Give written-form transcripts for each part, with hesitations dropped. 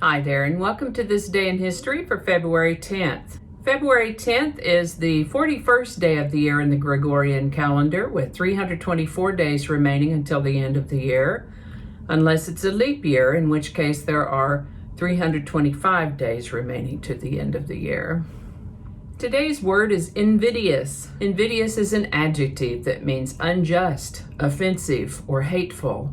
Hi there, and welcome to This Day in History for February 10th. February 10th is the 41st day of the year in the Gregorian calendar, with 324 days remaining until the end of the year, unless it's a leap year, in which case there are 325 days remaining to the end of the year. Today's word is invidious. Invidious is an adjective that means unjust, offensive, or hateful,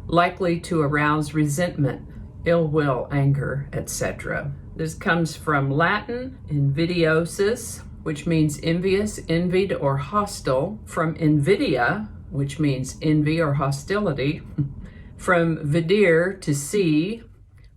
likely to arouse resentment, ill will, anger, etc. This comes from Latin invidiosus, which means envious, envied, or hostile, from invidia, which means envy or hostility, from videre, to see,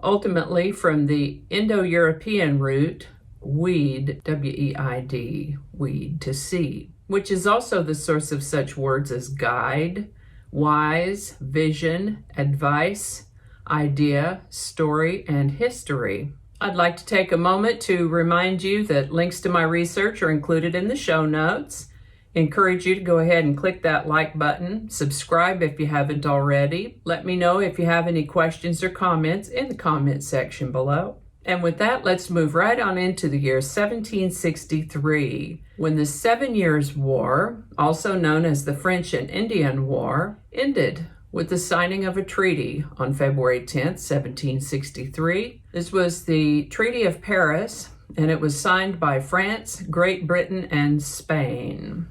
ultimately from the Indo-European root weed, W-E-I-D, weed, to see, which is also the source of such words as guide, wise, vision, advice, idea, story, and history. I'd like to take a moment to remind you that links to my research are included in the show notes. Encourage you to go ahead and click that like button. Subscribe if you haven't already. Let me know if you have any questions or comments in the comment section below. And with that, let's move right on into the year 1763, when the 7 Years' War, also known as the French and Indian War, ended with the signing of a treaty on February 10th, 1763. This was the Treaty of Paris, and it was signed by France, Great Britain, and Spain.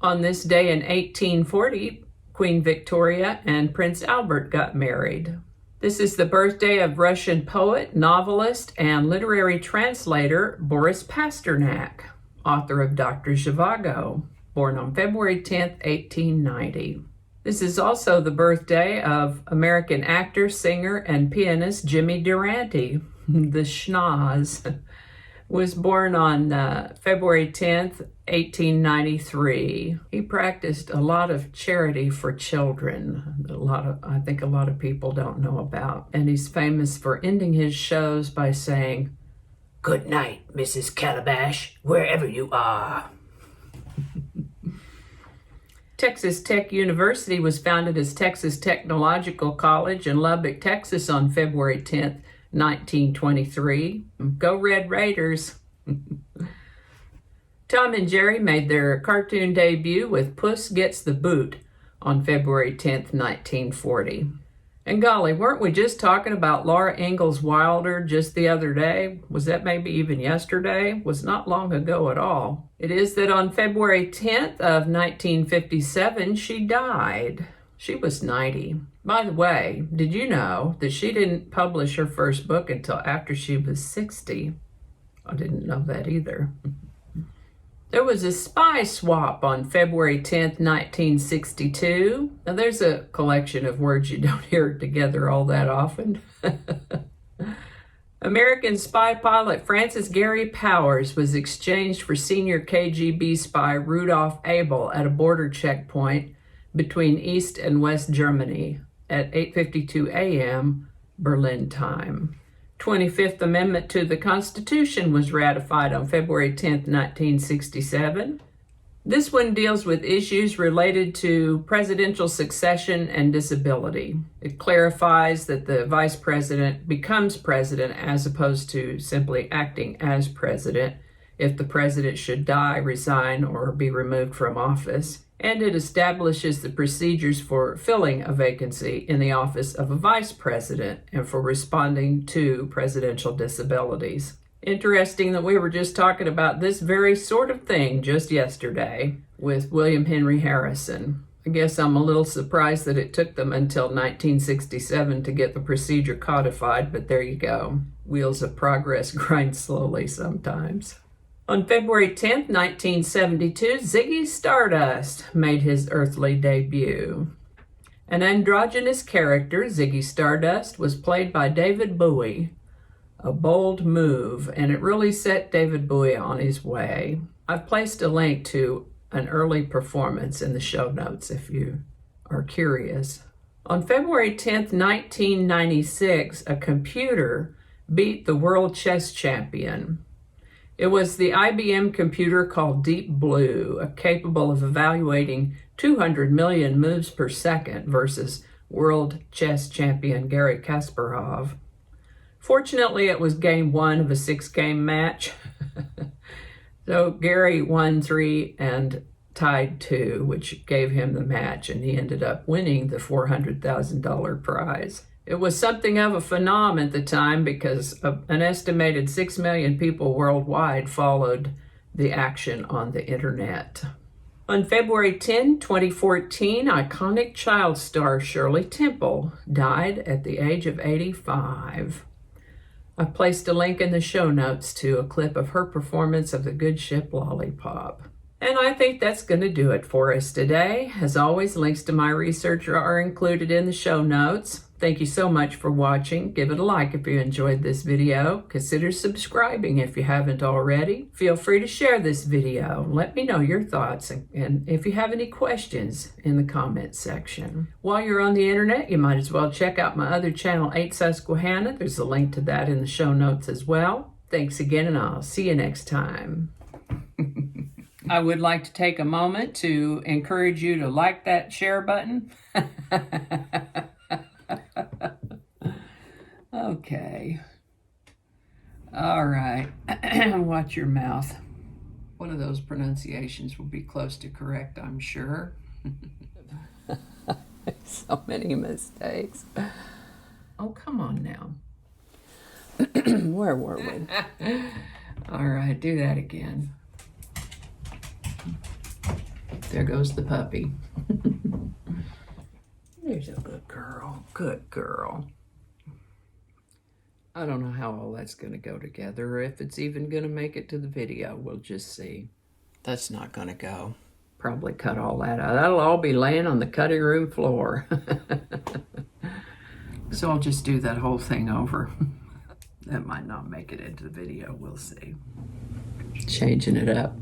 On this day in 1840, Queen Victoria and Prince Albert got married. This is the birthday of Russian poet, novelist, and literary translator Boris Pasternak, author of Dr. Zhivago, born on February 10th, 1890. This is also the birthday of American actor, singer, and pianist Jimmy Durante. The Schnoz was born on February 10th, 1893. He practiced a lot of charity for children, I think a lot of people don't know about. And he's famous for ending his shows by saying, "Good night, Mrs. Calabash, wherever you are." Texas Tech University was founded as Texas Technological College in Lubbock, Texas on February 10th, 1923. Go Red Raiders! Tom and Jerry made their cartoon debut with Puss Gets the Boot on February 10th, 1940. And golly, weren't we just talking about Laura Ingalls Wilder just the other day? Was that maybe even yesterday? Was not long ago at all. It is that on February 10th of 1957, she died. She was 90. By the way, did you know that she didn't publish her first book until after she was 60? I didn't know that either. There was a spy swap on February 10th, 1962. Now, there's a collection of words you don't hear together all that often. American spy pilot Francis Gary Powers was exchanged for senior KGB spy Rudolf Abel at a border checkpoint between East and West Germany at 8:52 a.m. Berlin time. 25th Amendment to the Constitution was ratified on February 10th, 1967. This one deals with issues related to presidential succession and disability. It clarifies that the vice president becomes president as opposed to simply acting as president if the president should die, resign, or be removed from office. And it establishes the procedures for filling a vacancy in the office of a vice president and for responding to presidential disabilities. Interesting that we were just talking about this very sort of thing just yesterday with William Henry Harrison. I guess I'm a little surprised that it took them until 1967 to get the procedure codified, but there you go. Wheels of progress grind slowly sometimes. On February 10th, 1972, Ziggy Stardust made his earthly debut. An androgynous character, Ziggy Stardust, was played by David Bowie. A bold move, and it really set David Bowie on his way. I've placed a link to an early performance in the show notes if you are curious. On February 10th, 1996, a computer beat the world chess champion. It was the IBM computer called Deep Blue, capable of evaluating 200 million moves per second versus world chess champion Garry Kasparov. Fortunately, it was game 1 of a 6-game match. So Gary won 3 and tied 2, which gave him the match, and he ended up winning the $400,000 prize. It was something of a phenomenon at the time because an estimated 6 million people worldwide followed the action on the internet. On February 10, 2014, iconic child star Shirley Temple died at the age of 85. I've placed a link in the show notes to a clip of her performance of the Good Ship Lollipop. And I think that's going to do it for us today. As always, links to my research are included in the show notes. Thank you so much for watching. Give it a like if you enjoyed this video. Consider subscribing if you haven't already. Feel free to share this video. Let me know your thoughts and if you have any questions in the comments section. While you're on the internet, you might as well check out my other channel, 8 Susquehanna. There's a link to that in the show notes as well. Thanks again, and I'll see you next time. I would like to take a moment to encourage you to like that share button. Okay. All right. Watch your mouth. One of those pronunciations will be close to correct, I'm sure. So many mistakes. Oh, come on now. Where were we? All right, do that again. There goes the puppy. There's a good girl. Good girl. I don't know how all that's going to go together, or if it's even going to make it to the video. We'll just see. That's not going to go. Probably cut all that out. That'll all be laying on the cutting room floor. So I'll just do that whole thing over. That might not make it into the video. We'll see. Changing it up.